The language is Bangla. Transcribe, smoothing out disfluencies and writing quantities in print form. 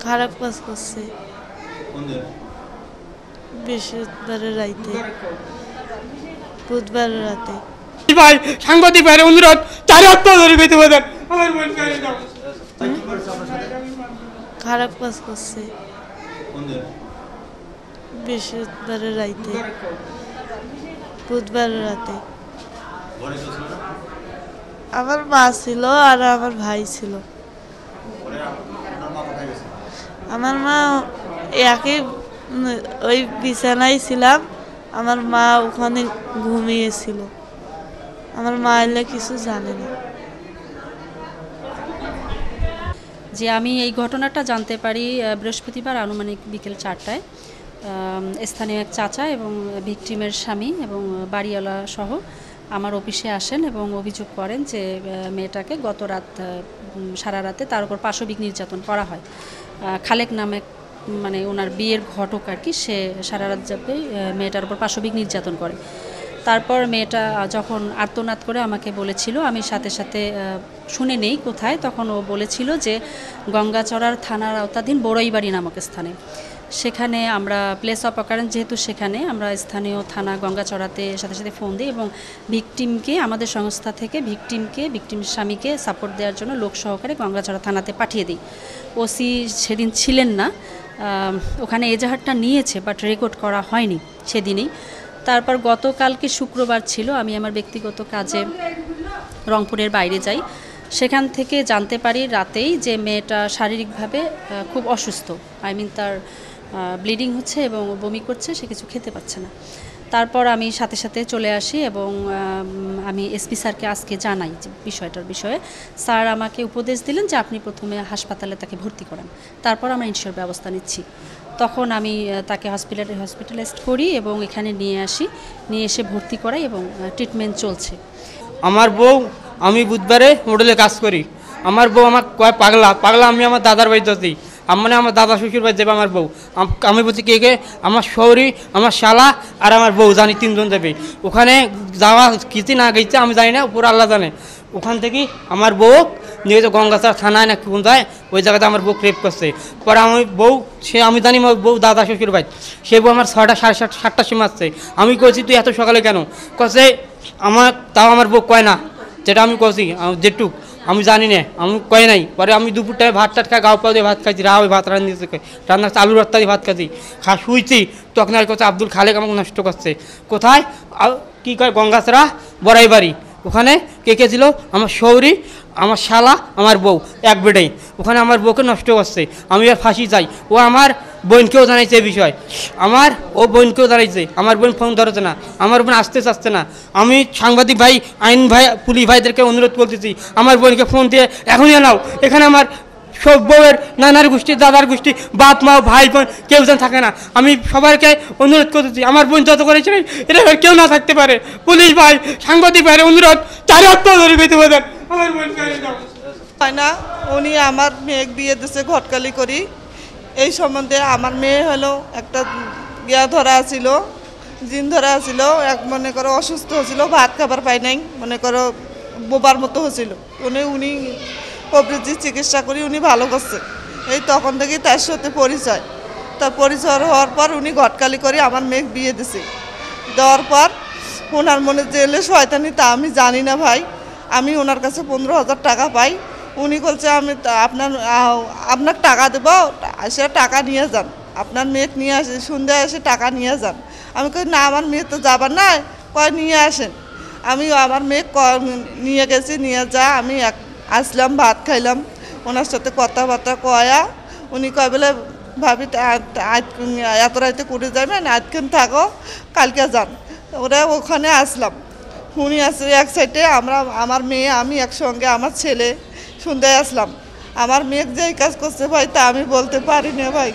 খারাপ কাজ করছে বৃহস্পতিবারের রাতে, বুধবারের রাতে। ভাই সাংবাদিক ভাইয়ের অনুরোধ, 4 হাত ধরে পেতে বলেন আমার বোন খারাপ কাজ করছে বৃহস্পতিবারের রাতে, বুধবারের রাতে। আমার মা ছিল আর আমার ভাই ছিল। আমার মা একই ওই বিছানায় ছিলাম, আমার মা ওখানে ঘুমিয়েছিল। আমার মা এলে কিছু জানে না। যে আমি এই ঘটনাটা জানতে পারি বৃহস্পতিবার আনুমানিক বিকেল 4টায়। স্থানীয় এক চাচা এবং ভিকটিমের স্বামী এবং বাড়িওয়ালা সহ আমার অফিসে আসেন এবং অভিযোগ করেন যে মেয়েটাকে গত রাত সারা রাতে তার উপর পাশবিক নির্যাতন করা হয়। খালেক নামে মানে ওনার বিয়ের ঘটক আর কি, সে সারা রাত যাবে মেয়েটার উপর পাশবিক নির্যাতন করে। তারপর মেয়েটা যখন আর্তনাদ করে আমাকে বলেছিল, আমি সাথে সাথে শুনে নেই কোথায়, তখন ও বলেছিল যে গঙ্গাচড়ার থানার আওতাধীন বড়ইবাড়ি নামক স্থানে। সেখানে আমরা প্লেস অফ অকারেন্স যেহেতু, সেখানে আমরা স্থানীয় থানা গঙ্গাচড়াতে সাথে সাথে ফোন দিই এবং ভিকটিমকে আমাদের সংস্থা থেকে ভিকটিম স্বামীকে সাপোর্ট দেওয়ার জন্য লোক সহকারে গঙ্গাচড়া থানাতে পাঠিয়ে দিই। ওসি সেদিন ছিলেন না, ওখানে এজাহারটা নিয়েছে বাট রেকর্ড করা হয়নি সেদিনই। তারপর গতকালকে শুক্রবার ছিল, আমি আমার ব্যক্তিগত কাজে রংপুরের বাইরে যাই। সেখান থেকে জানতে পারি রাতেই যে মেয়েটা শারীরিকভাবে খুব অসুস্থ, তার ব্লিডিং হচ্ছে এবং বমি করছে, সে কিছু খেতে পাচ্ছে না। তারপর আমি সাথে সাথে চলে আসি এবং আমি এসপি স্যারকে আজকে জানাই যে বিষয়টার বিষয়ে। স্যার আমাকে উপদেশ দিলেন যে আপনি প্রথমে হাসপাতালে তাকে ভর্তি করান, তারপর আমরা ইনশিওর ব্যবস্থা নিচ্ছি। তখন আমি তাকে হসপিটালাইজড করি এবং এখানে নিয়ে আসি, নিয়ে এসে ভর্তি করাই এবং ট্রিটমেন্ট চলছে। আমার বউ, আমি বুধবারে হোটেলে কাজ করি। আমার বউ আমার কয় পাগলা আমি আমার দাদার বাড়িতে দিই, মানে আমার দাদা শ্বশুর বাড়ি যাবে আমার বউ। আমি বলছি কে আমার শহরি, আমার শালা আর আমার বউ, জানি 3 জন যাবে। ওখানে যাওয়া কিছু না গেছে আমি জানি না, উপর আল্লাহ জানে। ওখান থেকে আমার বউ নিয়ে যে গঙ্গাচড়া থানায় না কোন যায়, ওই জায়গাতে আমার বউ রেপ করছে। পরে আমি বউ, সে আমি জানি আমার বউ দাদা শ্বশুর বাড়ি, সে বউ আমার 6টা সাড়ে 7টার সময় আসছে। আমি কইছি তুই এত সকালে কেন? কছে তাও আমার বউ কয় না, যেটা আমি কছি যেটুক আমি জানি না, আমি কয় নাই। পরে আমি দুপুরটায় ভাত টাট খাই, গাও পাও দিয়ে ভাত খাইছি, ওই ভাত রান্ধিয়েছে, রান্না আলু রাত্তা দিয়ে ভাত খাইছি, শুইছি। তখন আর কথা আব্দুল খালেক আমাকে নষ্ট করছে। কোথায় কী কয় গঙ্গাচড়া বড়াইবাড়ি, ওখানে কে ছিল? আমার শৌরি, আমার শালা, আমার বউ, এক বেডেই। ওখানে আমার বউকে নষ্ট করছে। আমি আর ফাঁসি চাই। ও আমার বোনকেও জানাইছে এই বিষয়, ও বোনকেও জানাইছে। আমার বোন ফোন ধরছে না, আমার বোন আসতে চাচ্ছে না। আমি সাংবাদিক ভাই, আইন ভাই, পুলিশ ভাইদেরকে অনুরোধ করতেছি আমার বোনকে ফোন দিয়ে এখনই আনাও। এখানে আমার সব বউয়ের নানার গোষ্ঠী, দাদার গোষ্ঠী, বাপ মা, ভাই বোন কেউ যেন থাকে না। আমি সবাইকে অনুরোধ করতেছি, আমার বোন যত করেছে এটা কেউ না থাকতে পারে। পুলিশ ভাই, সাংবাদিক ভাইয়ের অনুরোধ, 4 হাত ধরে পেতে বলেন আমার বোনকে হয় না। উনি আমার মেয়ে বিয়ে দিছে ঘটকালি করি। এই সম্বন্ধে আমার মেয়ে হলো একটা ধরা ছিল, জিন ধরা ছিল, এক মনে করো অসুস্থ হয়েছিল, ভাত খাবার পাই নাই, মনে করো বোবার মতো হয়েছিল। উনি প্রবৃত্তি চিকিৎসা করি উনি ভালো করছে। এই তখন থেকেই তার সাথে পরিচয়। তার পরিচয় হওয়ার পর উনি ঘটকালি করে আমার মেয়ে বিয়ে দিছে। দেওয়ার পর ওনার মনে জেলে শয়তানি তা আমি জানি না ভাই। আমি ওনার কাছে 15,000 টাকা পাই। উনি বলছে আমি আপনার টাকা দেবো, সে টাকা নিয়ে যান, আপনার মেয়েকে নিয়ে আসে, সন্ধ্যায় এসে টাকা নিয়ে যান। আমি কই না, আমার মেয়ে তো যাবার নাই, কয় নিয়ে আসেন। আমি আমার মেয়ে নিয়ে গেছি, নিয়ে যা আমি আসলাম, ভাত খাইলাম, ওনার সাথে কথাবার্তা কয়া উনি কয় বলে ভাবি এত রাইতে করে যাবেন, আজকেন থাকো, কালকে যান। ওরা ওখানে আসলাম, উনি আসে এক সাইডে, আমার মেয়ে আমি একসঙ্গে, আমার ছেলে সন্ধ্যায় আসলাম। আমার মেয়ে যেই কাজ করছে ভাই তা আমি বলতে পারি না ভাই।